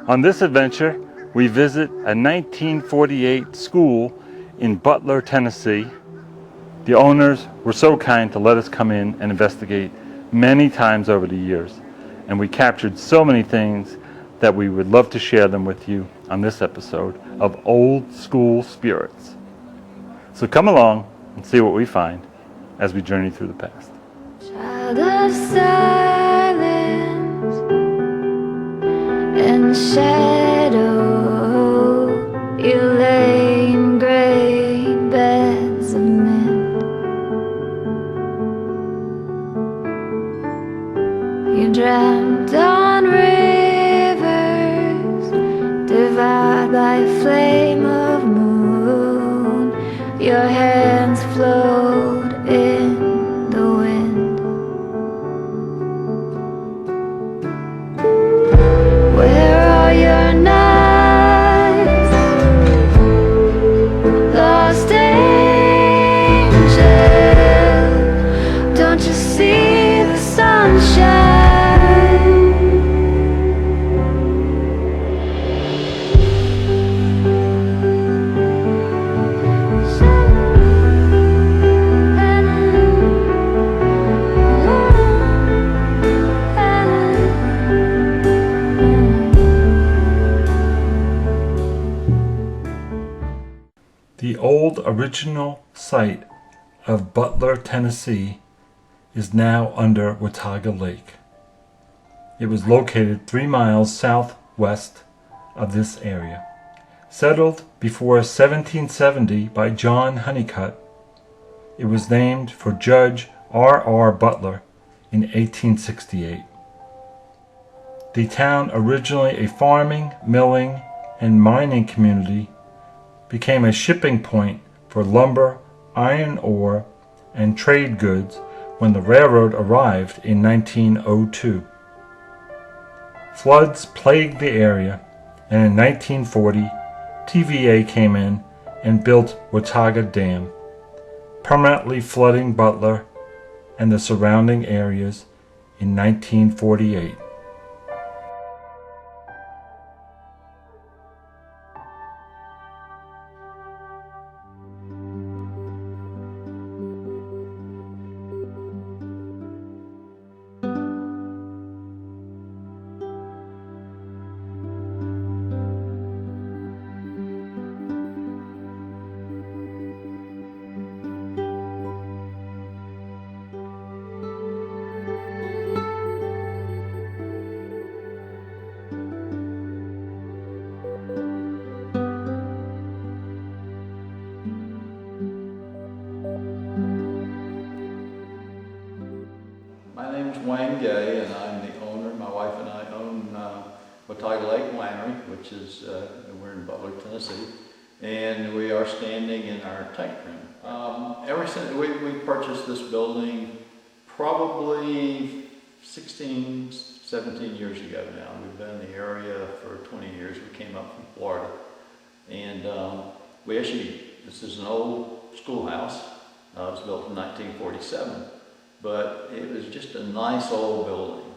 On this adventure, we visit a 1948 school in Butler, Tennessee. The owners were so kind to let us come in and investigate many times over the years, and we captured so many things that we would love to share them with you on this episode of Old School Spirits. So come along and see what we find as we journey through the past. Child of silence and shadow, you lay in gray beds of mint. You dreamt on rivers devoured by a flame of moon. Your hands flowed in the wind. Where are your nights, lost angel? Don't you see the sunshine? The old original site of Butler, Tennessee is now under Watauga Lake. It was located 3 miles southwest of this area. Settled before 1770 by John Honeycutt, it was named for Judge R.R. Butler in 1868. The town, originally a farming, milling, and mining community, became a shipping point for lumber, iron ore, and trade goods when the railroad arrived in 1902. Floods plagued the area, and in 1940, TVA came in and built Watauga Dam, permanently flooding Butler and the surrounding areas in 1948. My name's Wayne Gay, and I'm the owner. My wife and I own Watauga Lake Winery, which is, we're in Butler, Tennessee, and we are standing in our tank room. Ever since we purchased this building, probably 16, 17 years ago now. We've been in the area for 20 years. We came up from Florida, and this is an old schoolhouse. It was built in 1947. But it was just a nice old building,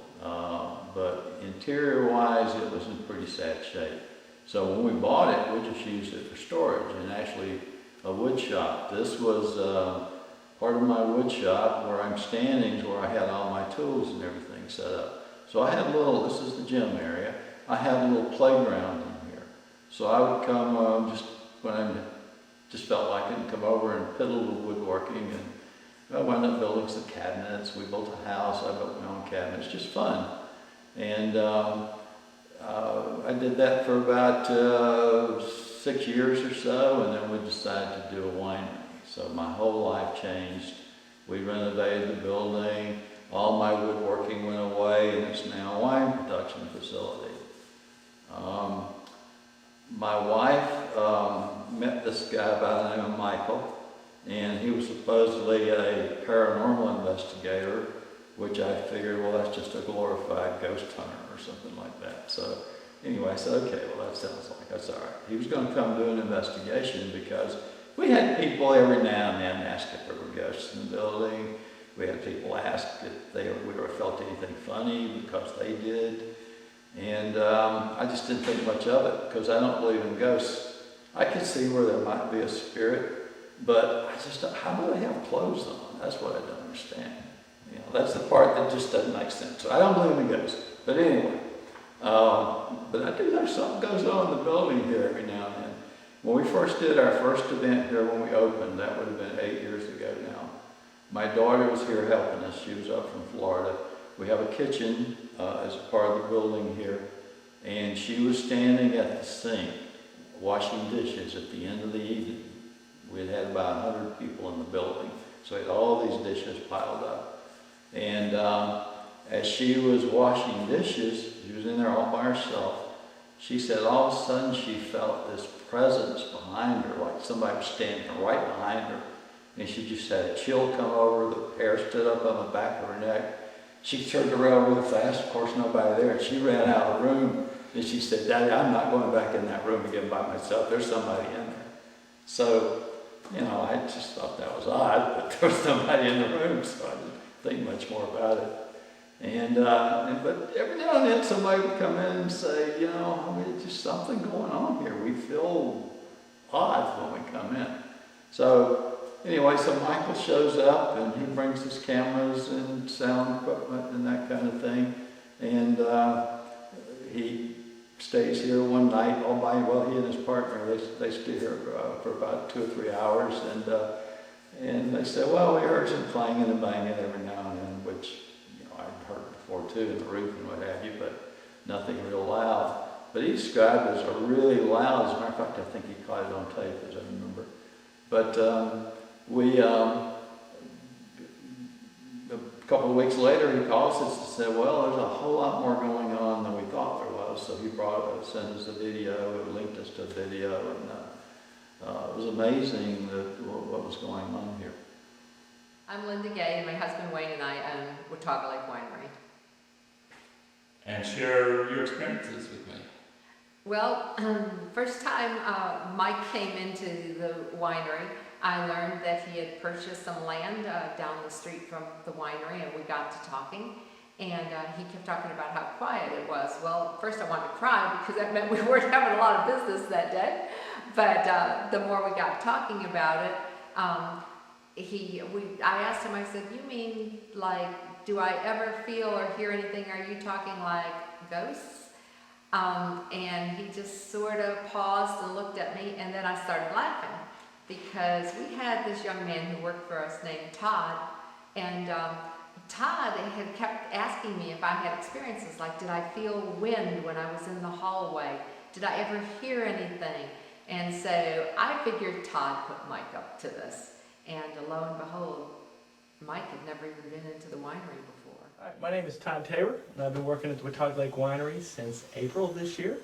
but interior-wise, it was in pretty sad shape. So when we bought it, we just used it for storage and actually a wood shop. This was part of my wood shop where I'm standing, is where I had all my tools and everything set up. So I had this is the gym area, I had a little playground in here. So I would come just when I just felt like it and come over and piddle with woodworking, and I wound up building some cabinets. We built a house. I built my own cabinets. Just fun. And I did that for about 6 years or so, and then we decided to do a winery. So my whole life changed. We renovated the building. All my woodworking went away, and it's now a wine production facility. My wife met this guy by the name of Michael. And he was supposedly a paranormal investigator, which I figured, well, that's just a glorified ghost hunter or something like that. So anyway, I said, okay, well, that sounds like that's all right. He was going to come do an investigation because we had people every now and then ask if there were ghosts in the building. We had people ask if we ever felt anything funny, because they did. And I just didn't think much of it because I don't believe in ghosts. I could see where there might be a spirit, but I just don't, how do they have clothes on? That's what I don't understand. You know, that's the part that just doesn't make sense. So I don't believe in ghosts. But anyway, but I do know something goes on in the building here every now and then. When we first did our first event here when we opened, that would have been 8 years ago now, my daughter was here helping us. She was up from Florida. We have a kitchen as a part of the building here, and she was standing at the sink washing dishes at the end of the evening. We had about 100 people in the building, so we had all these dishes piled up. And as she was washing dishes, she was in there all by herself. She said all of a sudden she felt this presence behind her, like somebody was standing right behind her. And she just had a chill come over, the hair stood up on the back of her neck. She turned around real fast, of course nobody there, and she ran out of the room. And she said, Daddy, I'm not going back in that room again by myself. There's somebody in there. So, you know, I just thought that was odd, but there was somebody in the room, so I didn't think much more about it. But every now and then somebody would come in and say, you know, I mean, it's just something going on here. We feel odd when we come in. So anyway, so Michael shows up and he brings his cameras and sound equipment and that kind of thing. And he stays here one night all by, well, he and his partner, they stay here for about 2 or 3 hours. And they said, well, we heard some clanging and banging every now and then, which, you know, I'd heard before too, in the roof and what have you, but nothing real loud. But he described it as a really loud, as a matter of fact, I think he caught it on tape, as I remember. But a couple of weeks later, he calls us and said, well, there's a whole lot more going on than we thought there was. So he sent us a video, linked us to a video, and it was amazing what was going on here. I'm Linda Gay, and my husband Wayne and I own Watauga Lake Winery. And share your experiences with me. Well, first time Mike came into the winery, I learned that he had purchased some land down the street from the winery, and we got to talking. And he kept talking about how quiet it was. Well, first I wanted to cry because that meant we weren't having a lot of business that day. But the more we got talking about it, I asked him, I said, you mean like, do I ever feel or hear anything? Are you talking like ghosts? And he just sort of paused and looked at me, and then I started laughing because we had this young man who worked for us named Todd, and Todd had kept asking me if I had experiences, like did I feel wind when I was in the hallway? Did I ever hear anything? And so I figured Todd put Mike up to this, and lo and behold, Mike had never even been into the winery before. Hi, my name is Todd Taylor, and I've been working at the Watauga Lake Winery since April of this year.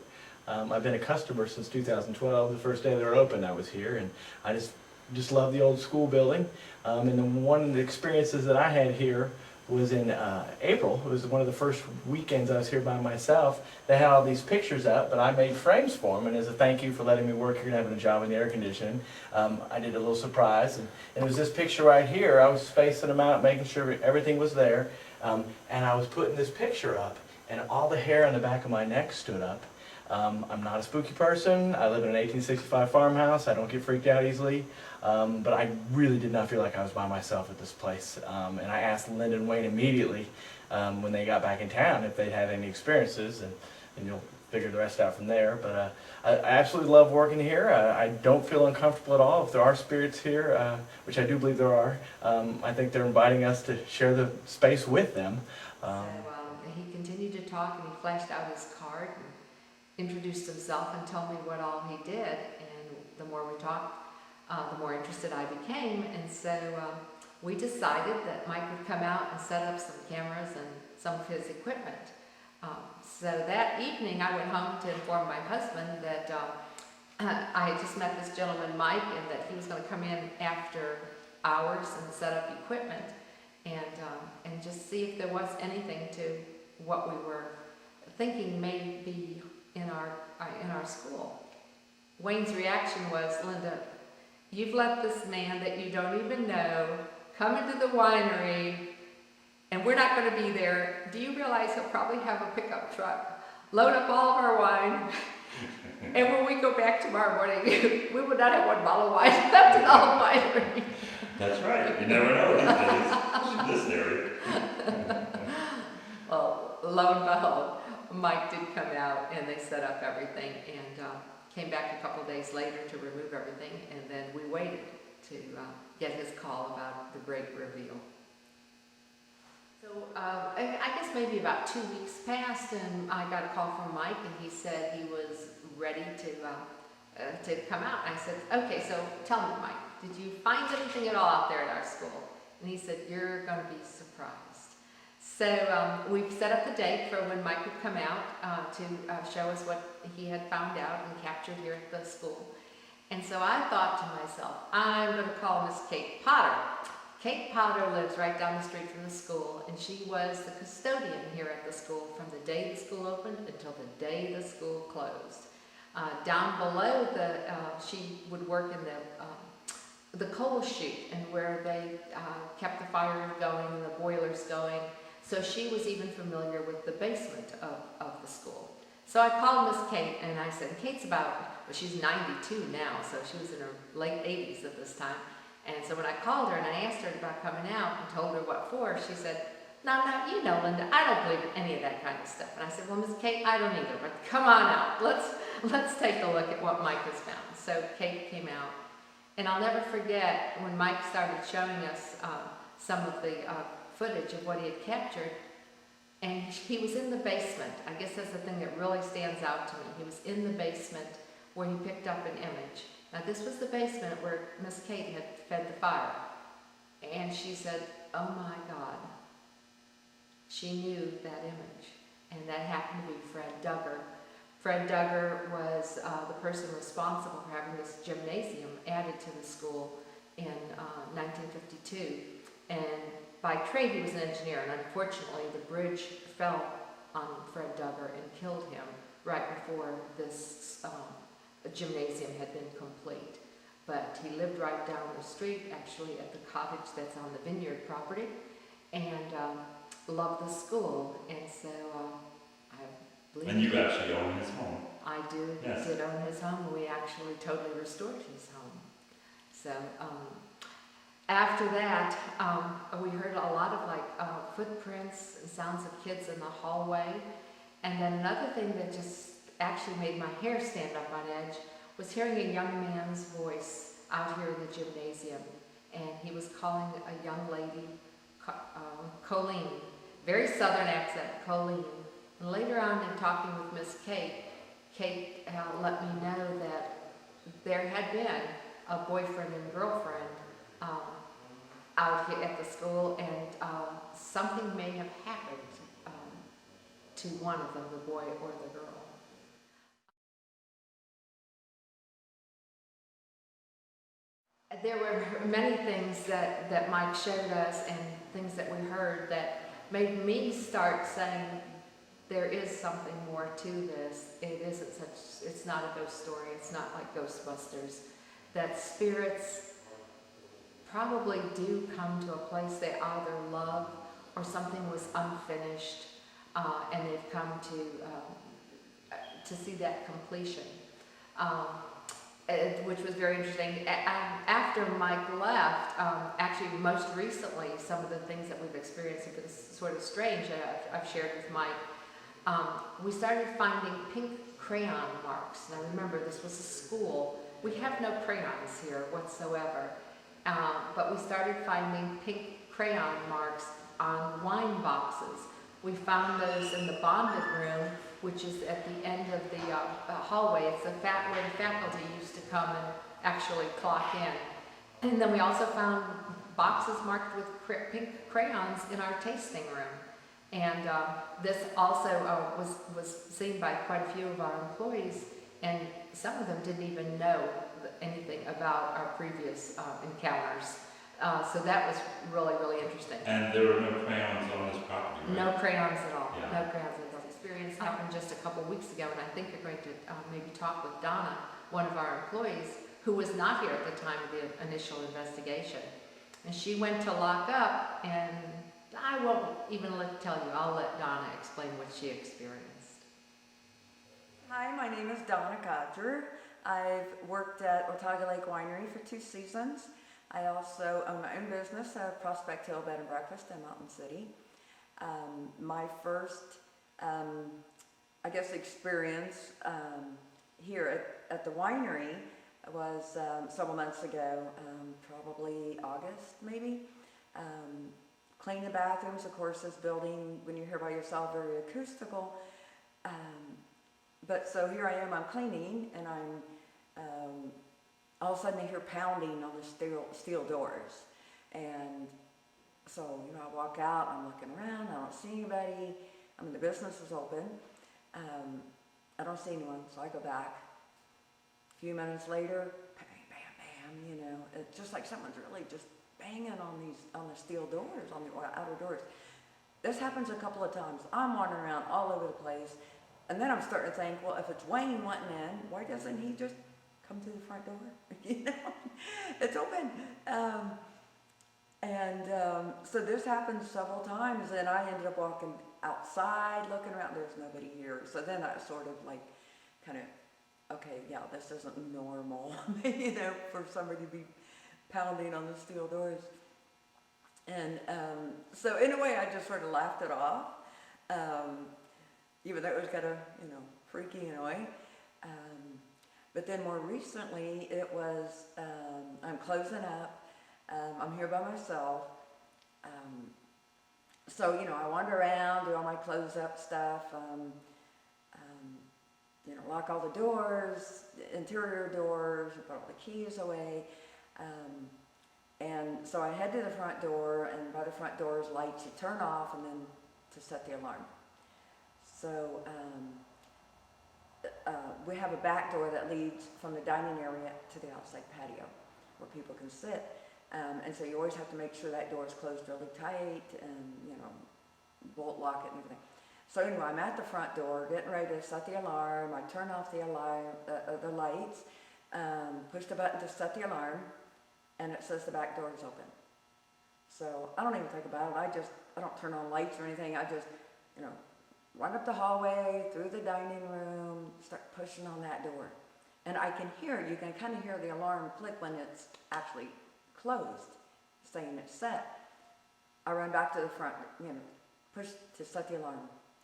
I've been a customer since 2012. The first day they were open, I was here, and I just love the old school building. And one of the experiences that I had here was in April. It was one of the first weekends I was here by myself. They had all these pictures up, but I made frames for them, and as a thank you for letting me work here and having a job in the air conditioning, I did a little surprise. And it was this picture right here. I was spacing them out, making sure everything was there, and I was putting this picture up, and all the hair on the back of my neck stood up. I'm not a spooky person. I live in an 1865 farmhouse. I don't get freaked out easily. But I really did not feel like I was by myself at this place. And I asked Linda and Wayne immediately when they got back in town if they'd had any experiences, and you'll figure the rest out from there. But I absolutely love working here. I don't feel uncomfortable at all. If there are spirits here, which I do believe there are, I think they're inviting us to share the space with them. He continued to talk, and he flashed out his card and introduced himself and told me what all he did. And the more we talked, the more interested I became. And so we decided that Mike would come out and set up some cameras and some of his equipment. So that evening I went home to inform my husband that I had just met this gentleman, Mike, and that he was going to come in after hours and set up equipment and just see if there was anything to what we were thinking may be in our school. Wayne's reaction was, Linda, you've let this man that you don't even know come into the winery, and we're not going to be there. Do you realize he'll probably have a pickup truck load up all of our wine, and when we go back tomorrow morning, we would not have one bottle of wine left in the whole winery. That's right. You never know these days, in this area. Well, lo and behold, Mike did come out and they set up everything and came back a couple of days later to remove everything, and then we waited to get his call about the great reveal. So I guess maybe about 2 weeks passed and I got a call from Mike and he said he was ready to come out. And I said, okay, so tell me, Mike, did you find anything at all out there at our school? And he said, you're going to be surprised. So we've set up the date for when Mike would come out to show us what he had found out and captured here at the school. And so I thought to myself, I'm going to call Miss Kate Potter. Kate Potter lives right down the street from the school, and she was the custodian here at the school from the day the school opened until the day the school closed. Down below, she would work in the coal chute and where they kept the fires going and the boilers going. So she was even familiar with the basement of the school. So I called Miss Kate and I said, Kate's she's 92 now, so she was in her late 80s at this time. And so when I called her and I asked her about coming out and told her what for, she said, no, you know, Linda, I don't believe in any of that kind of stuff. And I said, well, Miss Kate, I don't either, but come on out. Let's take a look at what Mike has found. So Kate came out. And I'll never forget when Mike started showing us some of the footage of what he had captured. And he was in the basement. I guess that's the thing that really stands out to me. He was in the basement where he picked up an image. Now this was the basement where Miss Kate had fed the fire. And she said, oh my God. She knew that image. And that happened to be Fred Duggar. Fred Duggar was the person responsible for having this gymnasium added to the school in 1952. And by trade he was an engineer, and unfortunately the bridge fell on Fred Duggar and killed him right before this gymnasium had been complete. But he lived right down the street, actually at the cottage that's on the vineyard property, and loved the school. And so I believe... And you actually own his home. I do. Yes. Did own his home. We actually totally restored his home. So after that, we heard a lot of footprints and sounds of kids in the hallway. And then another thing that just actually made my hair stand up on edge was hearing a young man's voice out here in the gymnasium. And he was calling a young lady, Colleen, very southern accent, Colleen. And later on in talking with Miss Kate, Kate let me know that there had been a boyfriend and girlfriend out here at the school, and something may have happened to one of them, the boy or the girl. There were many things that Mike showed us and things that we heard that made me start saying, there is something more to this. It's not a ghost story. It's not like Ghostbusters. That spirits probably do come to a place they either love or something was unfinished, and they've come to see that completion, which was very interesting. After Mike left, actually most recently, some of the things that we've experienced have been sort of strange that I've shared with Mike. We started finding pink crayon marks. Now remember, this was a school. We have no crayons here whatsoever. But we started finding pink crayon marks on wine boxes. We found those in the bonded room, which is at the end of the hallway. It's where the faculty used to come and actually clock in. And then we also found boxes marked with pink crayons in our tasting room. And this also was seen by quite a few of our employees, and some of them didn't even know anything about our previous encounters. So that was really, really interesting. And there were no crayons on this property, right? No crayons at all. Yeah. No crayons at all. This experience happened just a couple weeks ago, and I think you're going to maybe talk with Donna, one of our employees, who was not here at the time of the initial investigation. And she went to lock up, and I won't even tell you. I'll let Donna explain what she experienced. Hi, my name is Donna Godger. I've worked at Watauga Lake Winery for 2 seasons. I also own my own business, Prospect Hill Bed and Breakfast in Mountain City. My first, experience here at the winery was several months ago, probably August maybe. Clean the bathrooms, of course, this building, when you're here by yourself, very acoustical. But so here I am, I'm cleaning, and I'm, all of a sudden I hear pounding on the steel doors. And so, I walk out, I'm looking around, I don't see anybody. The business is open. I don't see anyone, so I go back. A few minutes later, bam, bam, bam, it's just like someone's really just banging on the steel doors, on the outer doors. This happens a couple of times. I'm wandering around all over the place. And then I'm starting to think, well, if it's Wayne wanting in, why doesn't he just come to the front door? It's open. So this happened several times, and I ended up walking outside, looking around. There's nobody here. So then I sort of okay, yeah, this isn't normal, for somebody to be pounding on the steel doors. And so in a way, I just sort of laughed it off. Even though it was kind of, freaky in a way. But then more recently, it was, I'm closing up, I'm here by myself. So, I wander around, do all my close up stuff, lock all the doors, interior doors, put all the keys away. And so I head to the front door, and by the front door's lights, you turn off, and then to set the alarm. So we have a back door that leads from the dining area to the outside patio where people can sit. And so you always have to make sure that door is closed really tight and, bolt lock it and everything. So anyway, I'm at the front door getting ready to set the alarm. I turn off the alarm, the lights, push the button to set the alarm, and it says the back door is open. So I don't even think about it. I don't turn on lights or anything. I just, run up the hallway, through the dining room, start pushing on that door. And you can kind of hear the alarm click when it's actually closed, saying it's set. I run back to the front, push to set the alarm.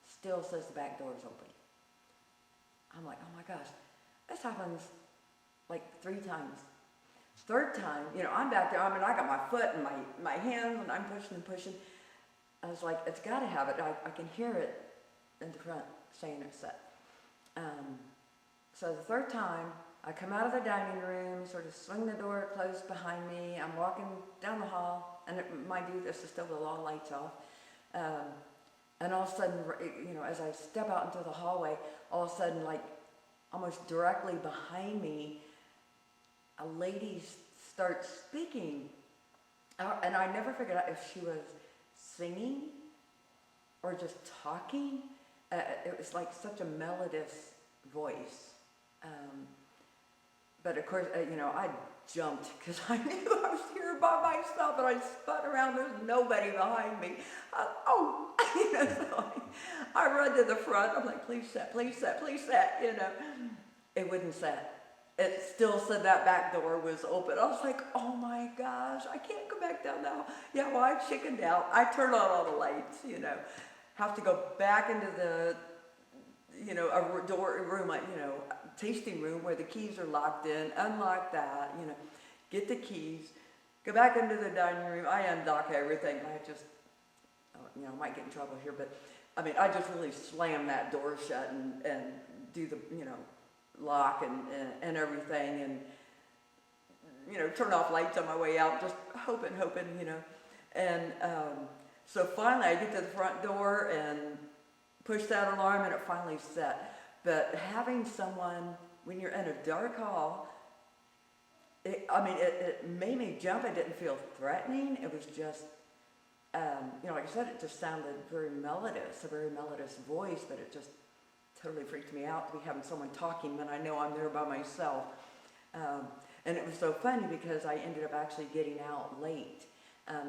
Still says the back door is open. I'm like, oh my gosh, this happens like 3 times. Third time, I'm back there, I got my foot and my hands, and I'm pushing and pushing. I was like, it's got to have it. I can hear it in the front saying it's set. So the third time, I come out of the dining room, sort of swing the door closed behind me. I'm walking down the hall, and mind you, this is still with all lights off. And all of a sudden, as I step out into the hallway, all of a sudden, almost directly behind me, a lady starts speaking. And I never figured out if she was singing or just talking. It was like such a melodious voice. But of course, I jumped because I knew I was here by myself, and I spun around. There's nobody behind me. So I run to the front. I'm like, please set, please set, please set. It wouldn't set. It still said that back door was open. I was like, oh my gosh, I can't go back down now. Yeah, well, I chickened out. I turned on all the lights, have to go back into the, a room, tasting room where the keys are locked in, unlock that, get the keys, go back into the dining room. I undock everything. I just, I might get in trouble here, but I just really slam that door shut and do the, lock and everything, and turn off lights on my way out, just hoping, and so finally I get to the front door and push that alarm, and it finally set. But having someone, when you're in a dark hall, it made me jump. It didn't feel threatening. It was just, like I said, it just sounded very melodious, a very melodious voice, but it just totally freaked me out to be having someone talking when I know I'm there by myself. And it was so funny because I ended up actually getting out late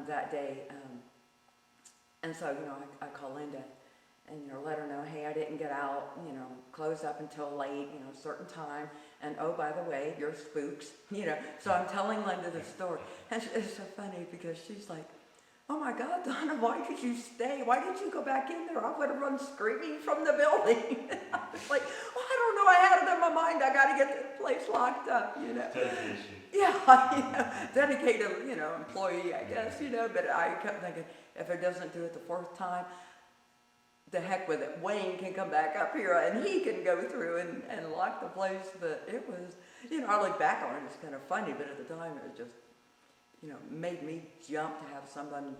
that day. And so, I call Linda, and, you know, let her know, hey, I didn't get out, you know, close up until late, you know, a certain time, and oh, by the way, you're spooks, you know. So I'm telling Linda the story, and it's so funny because she's like, oh my God, Donna, why did you stay? Why did you go back in there? I would have run screaming from the building. I was like, well, I don't know, I had it in my mind, I gotta get this place locked up, you know. Dedication. Yeah, you know, dedicated, you know, employee, I guess, you know, but I kept thinking, if it doesn't do it the fourth time, the heck with it. Wayne can come back up here and he can go through and lock the place. But it was, you know, I look back on it, it's kind of funny, but at the time it was just, you know, made me jump to have someone.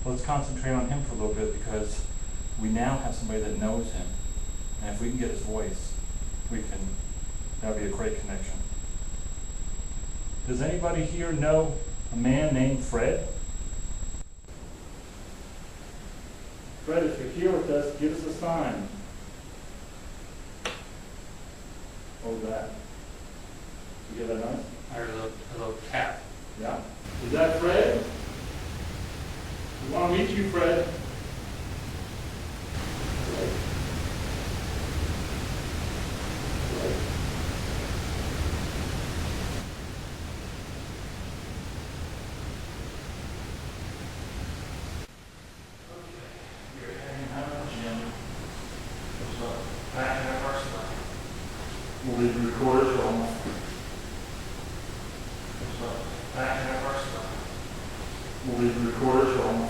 Let's concentrate on him for a little bit because we now have somebody that knows him. And if we can get his voice, that'll be a great connection. Does anybody here know a man named Fred? Fred, if you're here with us, give us a sign. What was that? You get that nice? I heard a little tap. Yeah. Is that Fred? We want to meet you, Fred. You're heading home, Jim. What's up? Back in the first line. We'll leave the recorder going. What's up? Back in the first line. We'll leave the recorder going.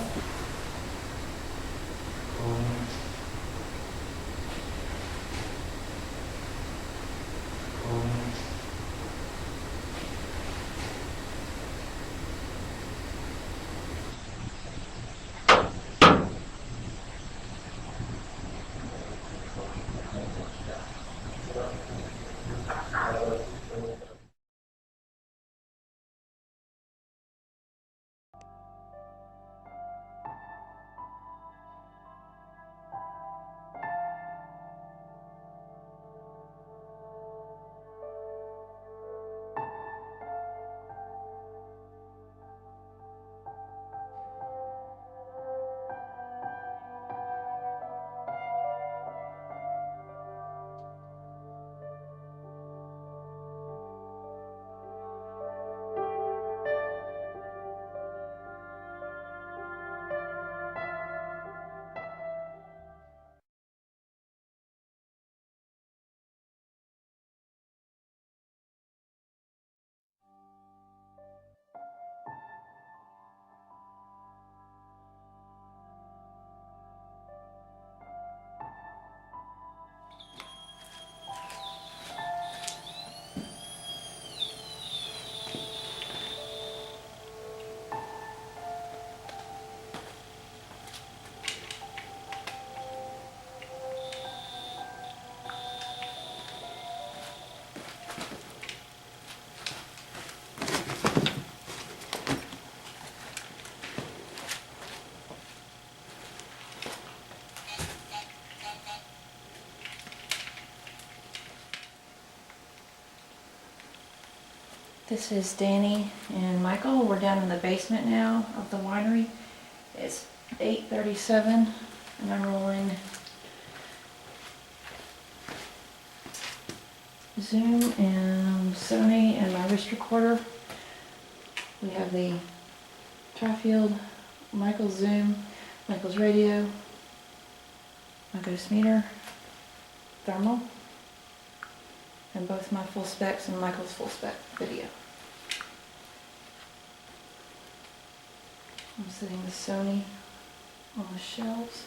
This is Danny and Michael. We're down in the basement now of the winery. It's 8:37 and I'm rolling Zoom and Sony and my wrist recorder. We have the tri-field, Michael's Zoom, Michael's radio, my ghost meter, thermal, and both my full specs and Michael's full spec video. I'm setting the Sony on the shelves.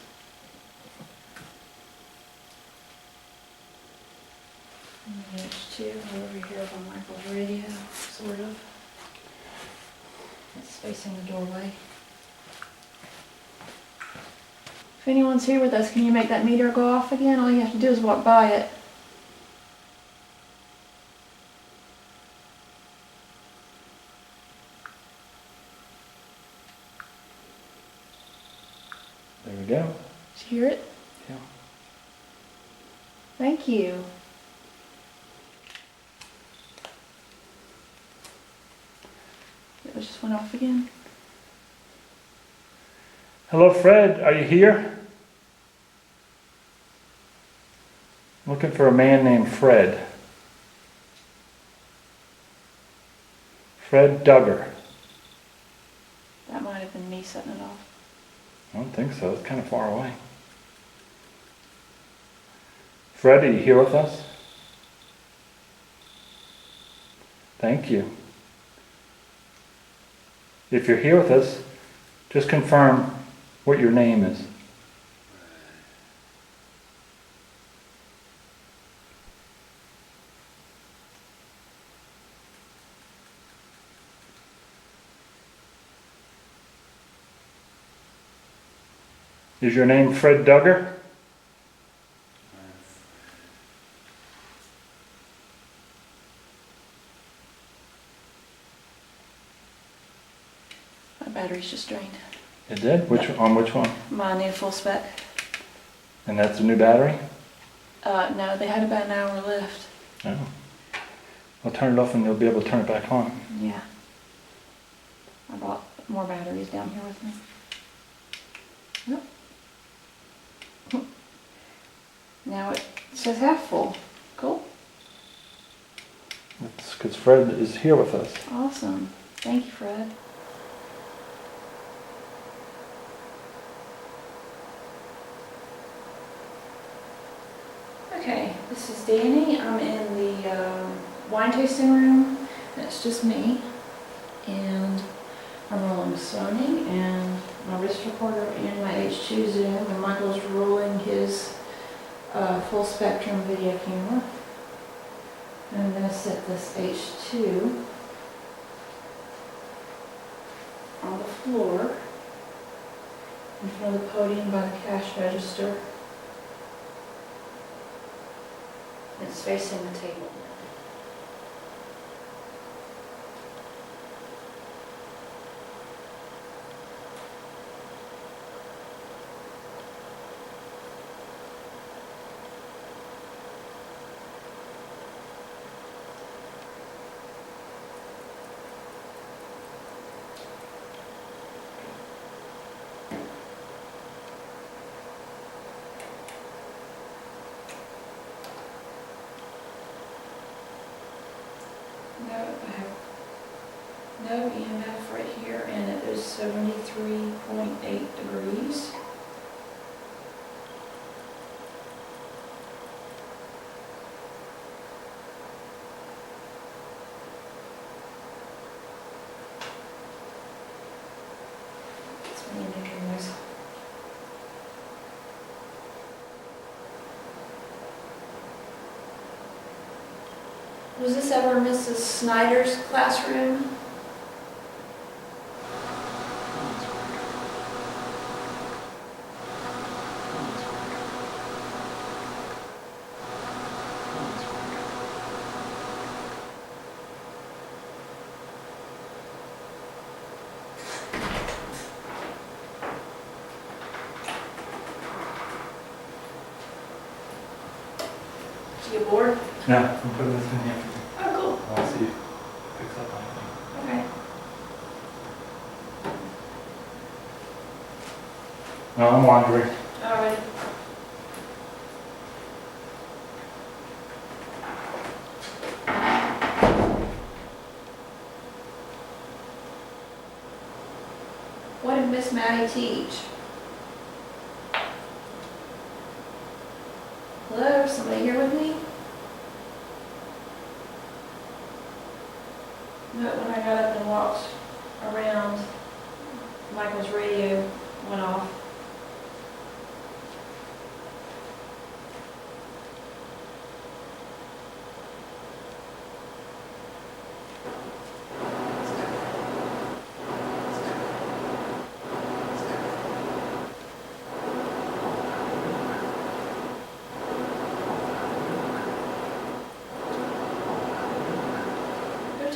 And the H2 over here by Michael's radio, sort of. It's facing the doorway. If anyone's here with us, can you make that meter go off again? All you have to do is walk by it. There we go. Did you hear it? Yeah. Thank you. It just went off again. Hello, Fred. Are you here? Looking for a man named Fred. Fred Duggar. That might have been me setting it off. I don't think so. It's kind of far away. Fred, are you here with us? Thank you. If you're here with us, just confirm what your name is. Is your name Fred Duggar? My battery's just drained. It did? On which one? Mine need a full spec. And that's a new battery? No, they had about an hour left. Oh. I'll turn it off and you'll be able to turn it back on. Yeah. I brought more batteries down here with me. Yep. Now it says half full. Cool. That's because Fred is here with us. Awesome. Thank you, Fred. Okay, this is Danny. I'm in the wine tasting room. It's just me. And I'm rolling Sony and my wrist recorder and my H2 zoom. And Michael's rolling his full spectrum video camera. And I'm going to set this H2 on the floor in front of the podium by the cash register. It's facing the table. No, I have no EMF right here, and it is 73.8 degrees. It's really making noise. Was this ever Mrs. Snyder's classroom? You bored? Yeah, I'm putting this in here. Oh, cool. I'll see if it picks up on anything. Okay. No, I'm wandering. All right. What did Miss Maddie teach? Hello, somebody here with me? No, when I got up and walked around, Michael's radio went off.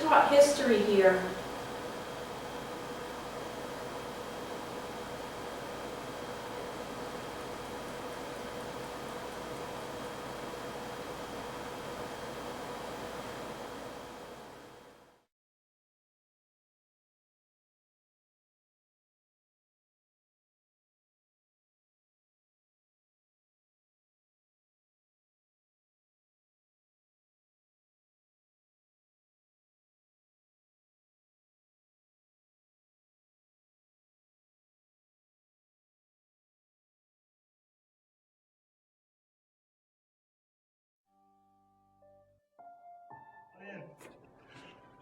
taught history here.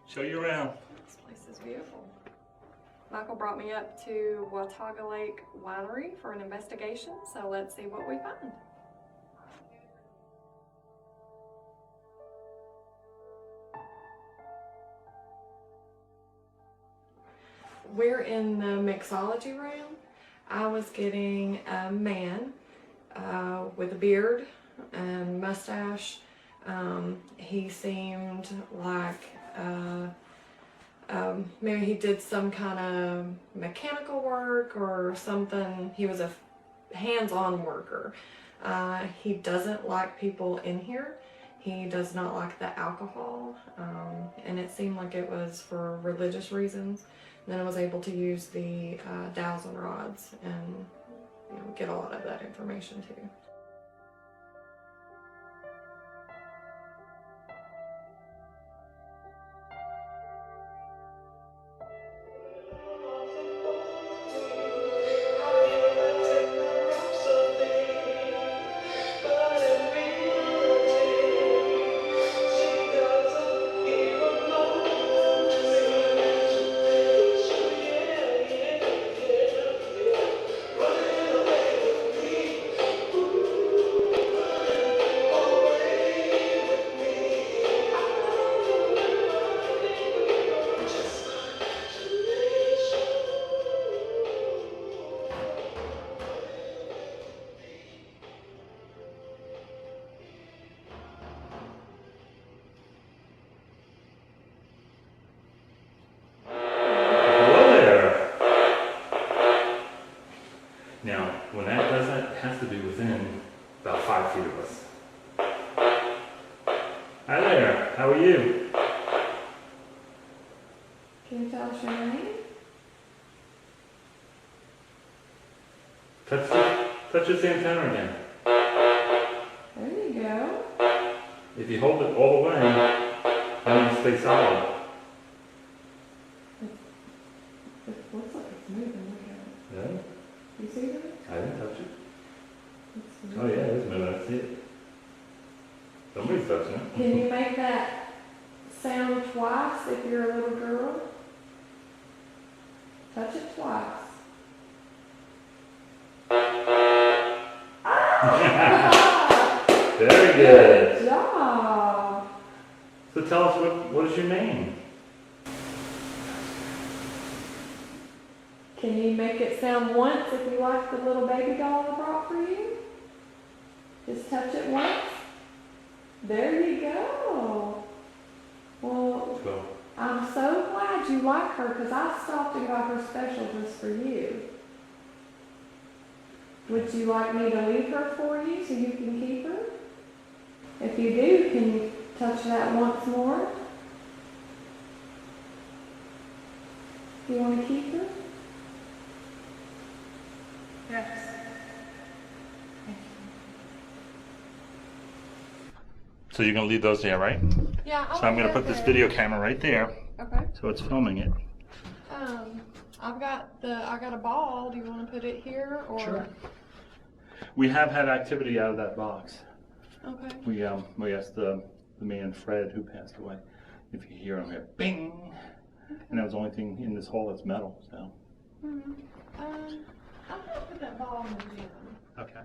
Show you around. This place is beautiful. Michael brought me up to Watauga Lake Winery for an investigation, so let's see what we find. We're in the mixology room. I was getting a man with a beard and mustache. He seemed like maybe he did some kind of mechanical work or something. He was a hands-on worker. He doesn't like people in here. He does not like the alcohol, and it seemed like it was for religious reasons. Then I was able to use the dowsing rods and get a lot of that information too. Now, when that does that, it has to be within about 5 feet of us. Hi there, how are you? Can you tell us your name? Touch this antenna again. There you go. If you hold it all the way, then it'll stay solid. It looks like it's moving. Look at Yeah, it. You see that? I didn't touch it. It's Oh yeah, it's moving, I see it. Somebody's touching it. Can you make that sound twice if you're a little girl? Touch it twice. Very good. Good job. So tell us, what is your name? Can you make it sound once if you like the little baby doll I brought for you? Just touch it once. There you go. Well, Go. I'm so glad you like her because I stopped and got her special just for you. Would you like me to leave her for you so you can keep her? If you do, can you touch that once more? Do you want to keep her? Yes. So you're gonna leave those there, right? Yeah. So I'm gonna put this video camera right there, Okay. so it's filming it. I got a ball. Do you want to put it here or? Sure. We have had activity out of that box. Okay. We asked the man Fred who passed away if you hear him here, bing, and that was the only thing in this hole that's metal. So. Mm-hmm. I'm gonna put that ball in the gym. Okay.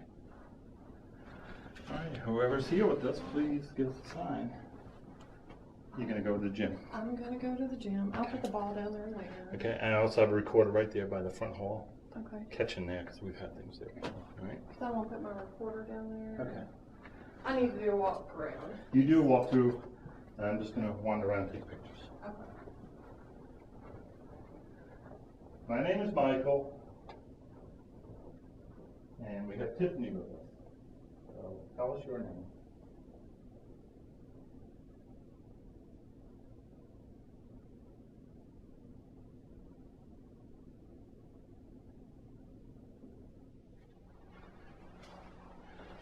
All right. Whoever's here with us, please give us a sign. You're gonna go to the gym. I'm gonna go to the gym. I'll put the ball down there later. Okay. And I also have a recorder right there by the front hall. Okay. Catch in there because we've had things there. All right. So I won't put my recorder down there. Okay. I need to do a walk around. You do a walkthrough, and I'm just gonna wander around and take pictures. My name is Michael, and we have Tiffany with us. So tell us your name.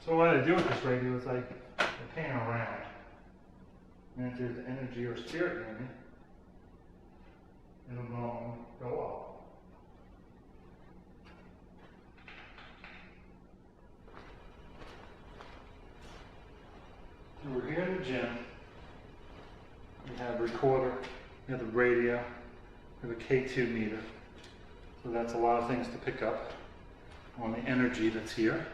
So what I do with this radio is I pan around, and if there's energy or spirit in it, it'll go off. So we're here in the gym. We have a recorder, we have the radio, we have a K2 meter. So that's a lot of things to pick up on the energy that's here.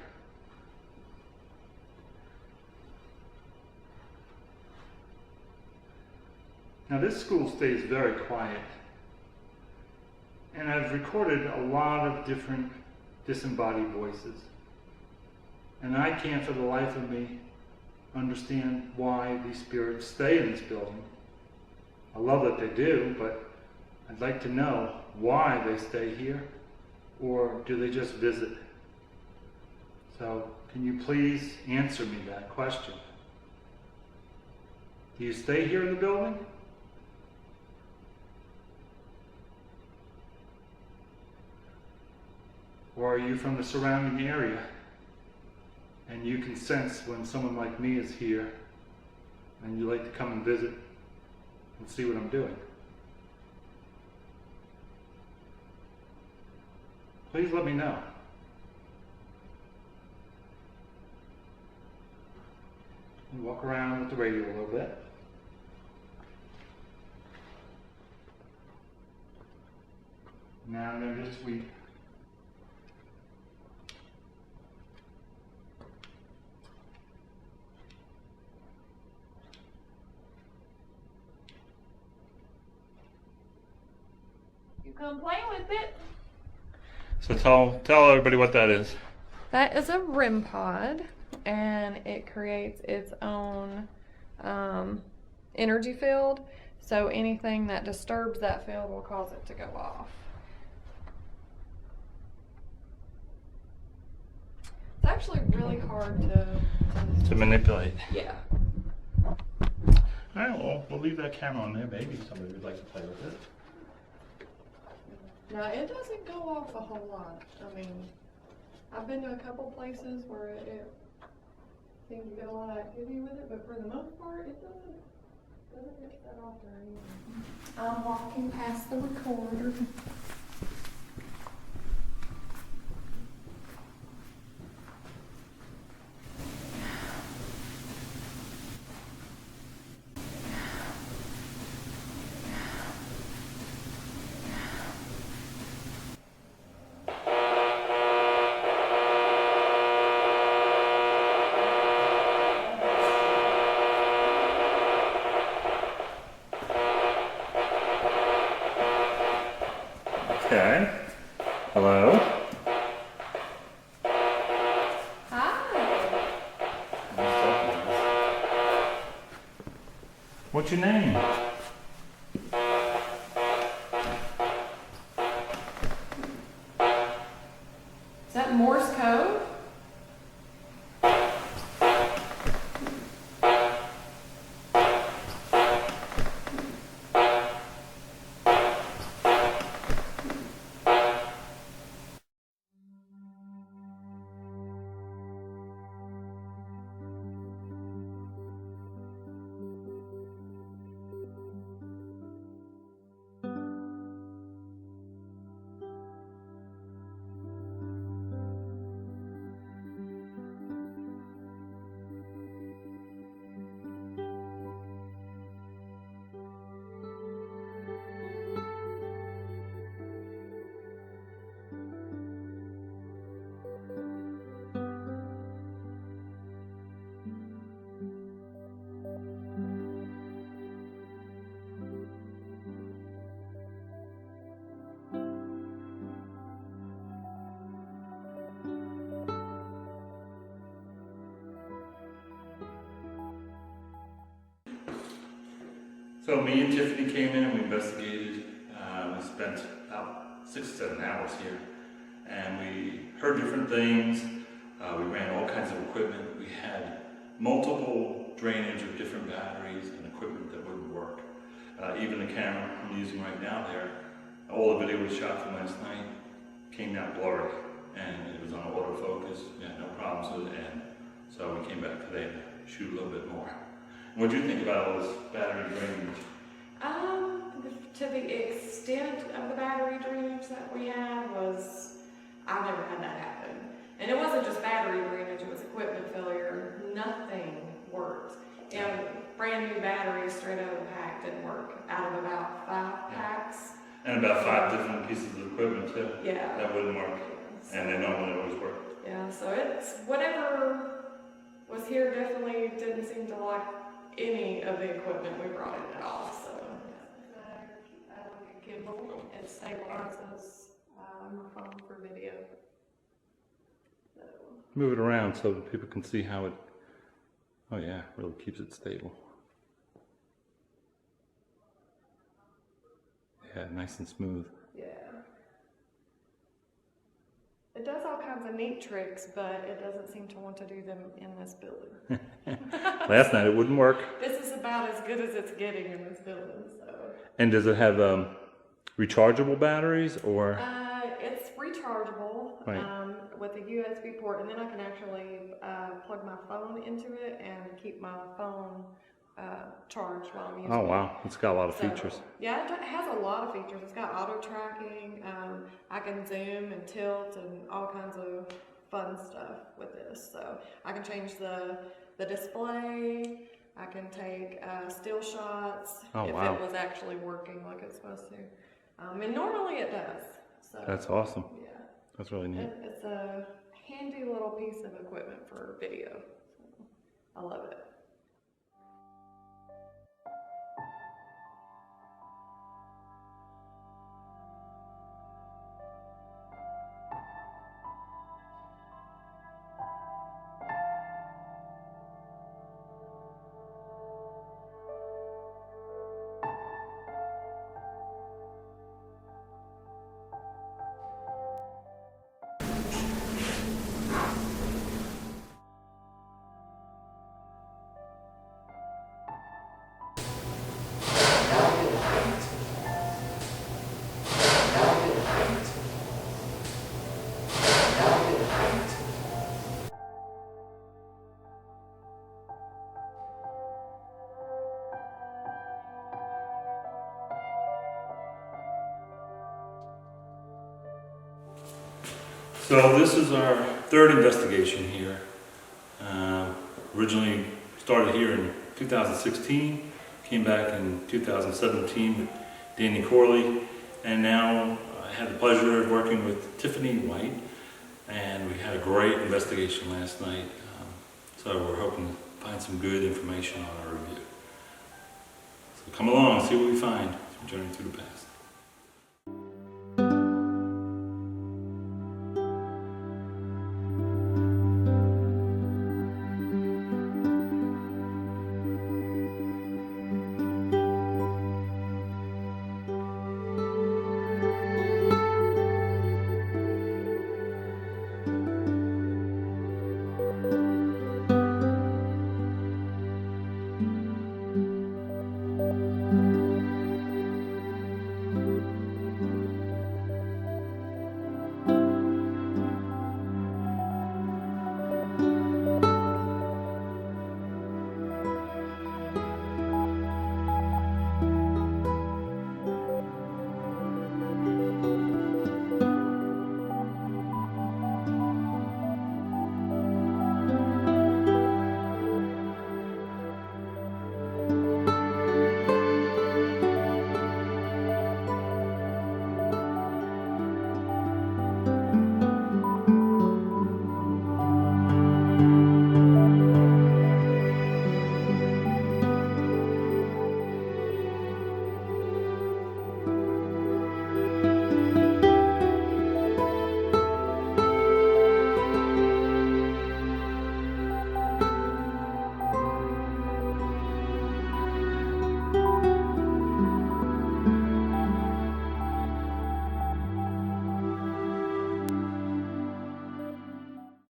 Now this school stays very quiet, and I've recorded a lot of different disembodied voices, and I can't for the life of me understand why these spirits stay in this building. I love that they do, but I'd like to know why they stay here, or do they just visit? So can you please answer me that question? Do you stay here in the building? Or are you from the surrounding area and you can sense when someone like me is here and you like to come and visit and see what I'm doing? Please let me know. And walk around with the radio a little bit. Now I'm going to just sweep. You come play with it. So tell everybody what that is. That is a REM pod, and it creates its own energy field. So anything that disturbs that field will cause it to go off. It's actually really hard To manipulate. Yeah. Alright, well, we'll leave that camera on there. Maybe somebody would like to play with it. Now, it doesn't go off a whole lot. I mean, I've been to a couple places where it seems to get a lot of activity with it, but for the most part, it doesn't get set off or anything. I'm walking past the recorder. Okay. Hello? Hi. What's your name? Is that Morse code? So me and Tiffany came in and we investigated. We spent about 6 or 7 hours here, and we heard different things. We ran all kinds of equipment. We had multiple drainage of different batteries and equipment that wouldn't work. Even the camera I'm using right now there, all the video was shot from last night, came out blurry, and it was on autofocus. We had no problems with it, and so we came back today to shoot a little bit more. What do you think about all this battery drainage? To the extent of the battery drainage that we had was, I've never had that happen. And it wasn't just battery drainage, it was equipment failure. Nothing worked. And brand new batteries straight out of the pack didn't work out of about 5 packs. And about 5 different pieces of equipment too. Yeah. That wouldn't work. So, And they normally always work. yeah, so it's whatever was here definitely didn't seem to like any of the equipment we brought in at all. So gimbal, it stabilizes my phone for video. So. Move it around so that people can see how it, oh yeah, really keeps it stable. Yeah, nice and smooth. Yeah. It does all kinds of neat tricks, but it doesn't seem to want to do them in this building. Last night it wouldn't work. This is about as good as it's getting in this building, so. And does it have rechargeable batteries or? It's rechargeable Right. with a USB port, and then I can actually plug my phone into it and keep my phone charged while I'm using it. Oh wow, it's got a lot of So, features. yeah, it has a lot of features. It's got auto tracking. I can zoom and tilt and all kinds of fun stuff with this. So I can change the display. I can take still shots Oh, if wow. it was actually working like it's supposed to. And normally it does. So That's awesome. yeah, That's really neat. it's a handy little piece of equipment for video. So I love it. So this is our third investigation here. Originally started here in 2016, came back in 2017 with Danny Corley, and now I had the pleasure of working with Tiffany White, and we had a great investigation last night. So we're hoping to find some good information on our review. So come along and see what we find as we journey through the past.